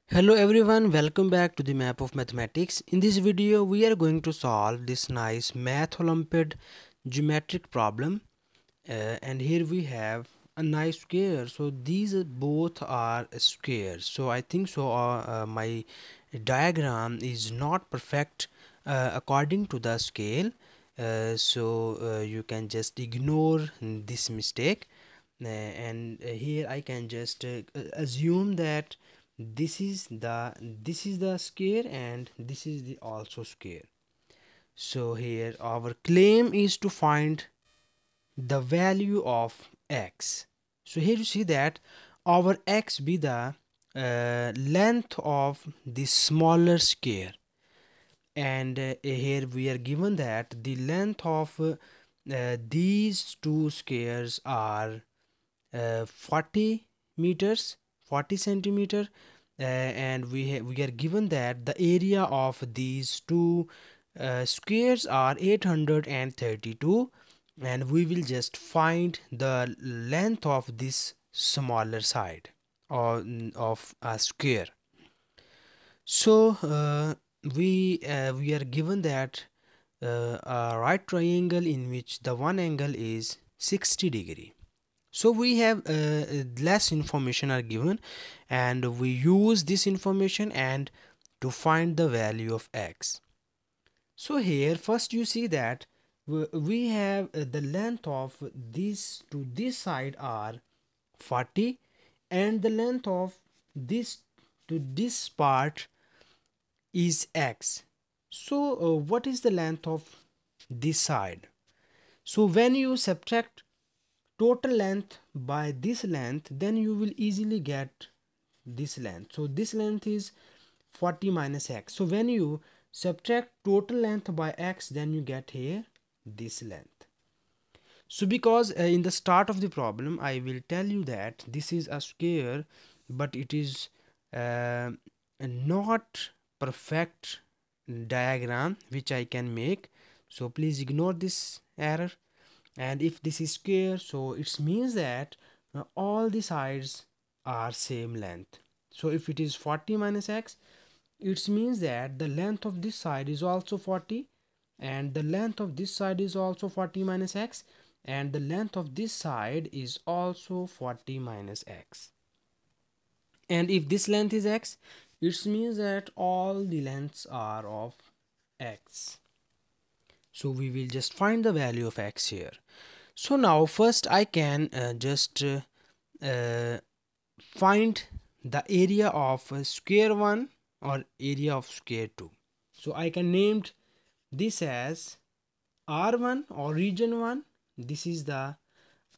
Hello everyone, welcome back to the map of mathematics. In this video we are going to solve this nice math Olympiad geometric problem, and here we have a nice square. So these both are squares. So I think so my diagram is not perfect according to the scale. You can just ignore this mistake. And here I can just assume that this is the square and this is the also square. So here our claim is to find the value of x. So here you see that our x be the length of the smaller square, and here we are given that the length of these two squares are 40 meters, 40 centimeter, and we are given that the area of these two squares are 832, and we will just find the length of this smaller side or of a square. So we are given that a right triangle in which the one angle is 60 degree. So we have less information are given, and we use this information and to find the value of x. So here first you see that we have the length of this to this side are 40, and the length of this to this part is x. So what is the length of this side? So when you subtract total length by this length, then you will easily get this length. So this length is 40 minus x. So when you subtract total length by x, then you get here this length. So because in the start of the problem I will tell you that this is a square, but it is not perfect diagram which I can make, so please ignore this error. And if this is square, so it means that all the sides are same length. So if it is 40 minus x, it means that the length of this side is also 40, and the length of this side is also 40 minus x, and the length of this side is also 40 minus x. And if this length is x, it means that all the lengths are of x. So we will just find the value of x here. So now first I can just find the area of square 1 or area of square 2. So I can name this as R1 or region 1. This is the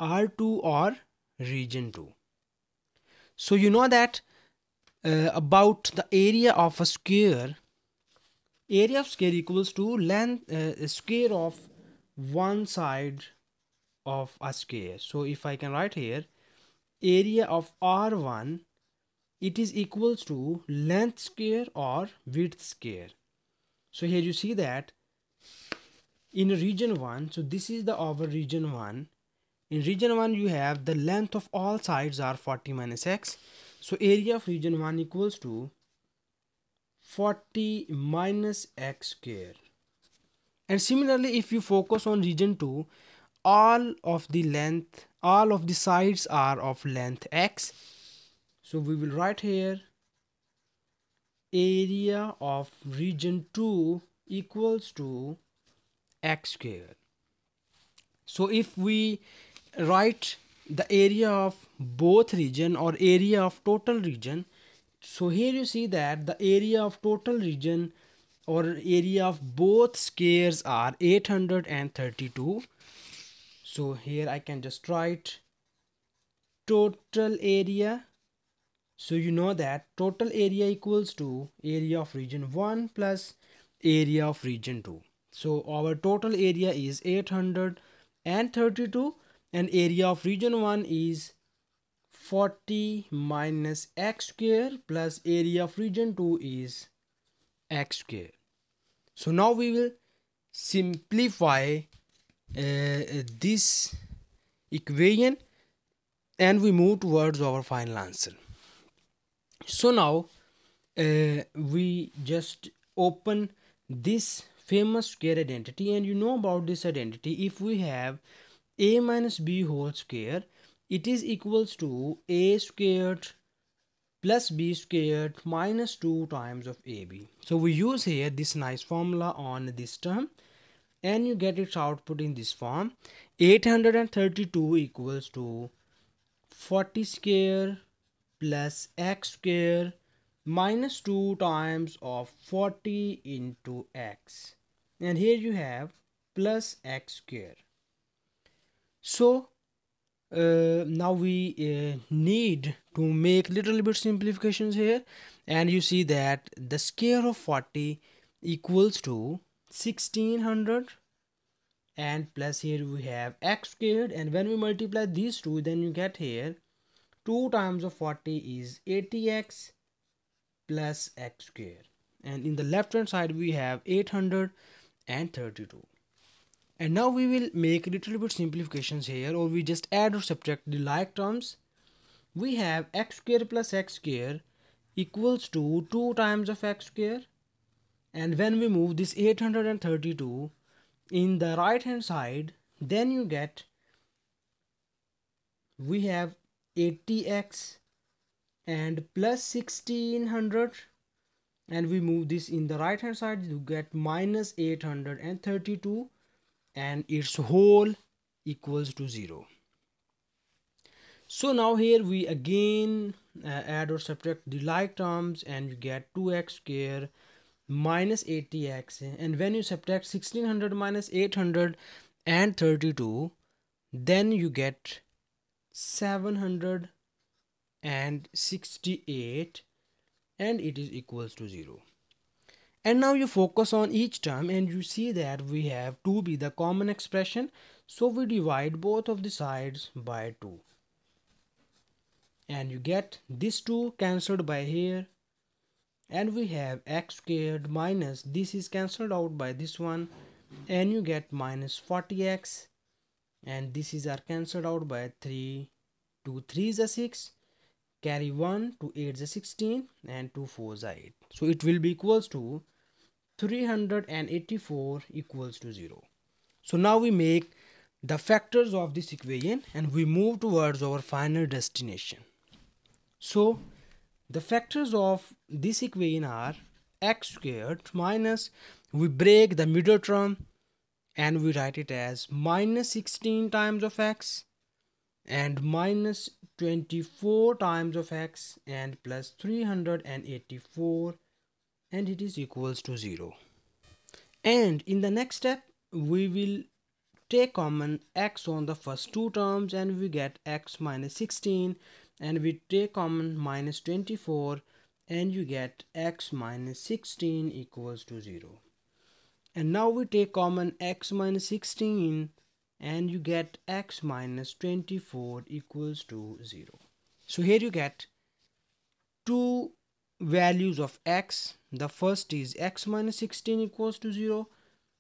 R2 or region 2. So you know that about the area of a square, area of square equals to length square of one side of a square. So if I can write here area of R1, it is equals to length square or width square. So here you see that in region 1, so this is the our region 1. In region 1 you have the length of all sides are 40 minus x. So area of region 1 equals to 40 minus x square. And similarly, if you focus on region 2, all of the sides are of length x. So we will write here area of region 2 equals to x square. So if we write the area of both region or area of total region, so here you see that the area of total region or area of both squares are 832. So here I can just write total area. So you know that total area equals to area of region 1 plus area of region 2. So our total area is 832, and area of region 1 is 40 minus x square plus area of region 2 is x square. So now we will simplify this equation and we move towards our final answer. So now we just open this famous square identity, and you know about this identity. If we have a minus b whole square, it is equals to a squared plus b squared minus 2 times of ab. So we use here this nice formula on this term, and you get its output in this form. 832 equals to 40 square plus x square minus 2 times of 40 into x, and here you have plus x square. So now we need to make little bit simplifications here, and you see that the square of 40 equals to 1600, and plus here we have x squared, and when we multiply these two, then you get here 2 times of 40 is 80x plus x square, and in the left hand side we have 832. And now we will make little bit simplifications here, or we just add or subtract the like terms. We have x square plus x square equals to 2 times of x square, and when we move this 832 in the right hand side, then you get, we have 80x and plus 1600, and we move this in the right hand side, you get minus 832, and its whole equals to 0. So now here we again add or subtract the like terms, and you get 2x square minus 80x, and when you subtract 1600 minus 832, then you get 768, and it is equals to 0. And now you focus on each term, and you see that we have 2 be the common expression, so we divide both of the sides by 2, and you get this 2 cancelled by here, and we have x squared minus this is cancelled out by this one, and you get minus 40x, and this is are cancelled out by 3. 2 3 is a 6, carry 1, 2 8 is a 16, and 2 4 is a 8. So it will be equals to 384 equals to 0. So now we make the factors of this equation, and we move towards our final destination. So the factors of this equation are x squared minus, we break the middle term and we write it as minus 16 times of x and minus 24 times of x and plus 384, and it is equals to 0. And in the next step we will take common x on the first two terms, and we get x minus 16, and we take common minus 24, and you get x minus 16 equals to 0. And now we take common x minus 16, and you get x minus 24 equals to 0. So here you get two values of x. The first is x minus 16 equals to 0.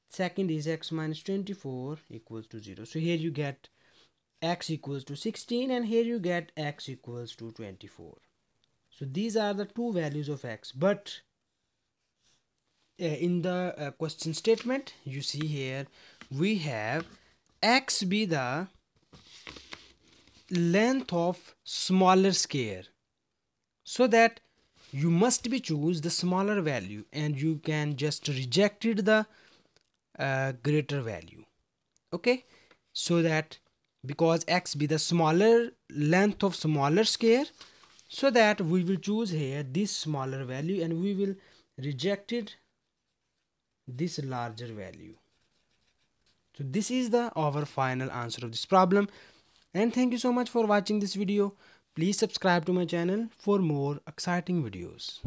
Second is x minus 24 equals to 0. So here you get x equals to 16, and here you get x equals to 24. So these are the two values of x. But in the question statement, you see here we have x be the length of smaller square, so that you must be choose the smaller value, and you can just reject it the greater value. Okay, so that because x be the smaller length of smaller square, so that we will choose here this smaller value, and we will reject it this larger value. So this is the our final answer of this problem. And thank you so much for watching this video. Please subscribe to my channel for more exciting videos.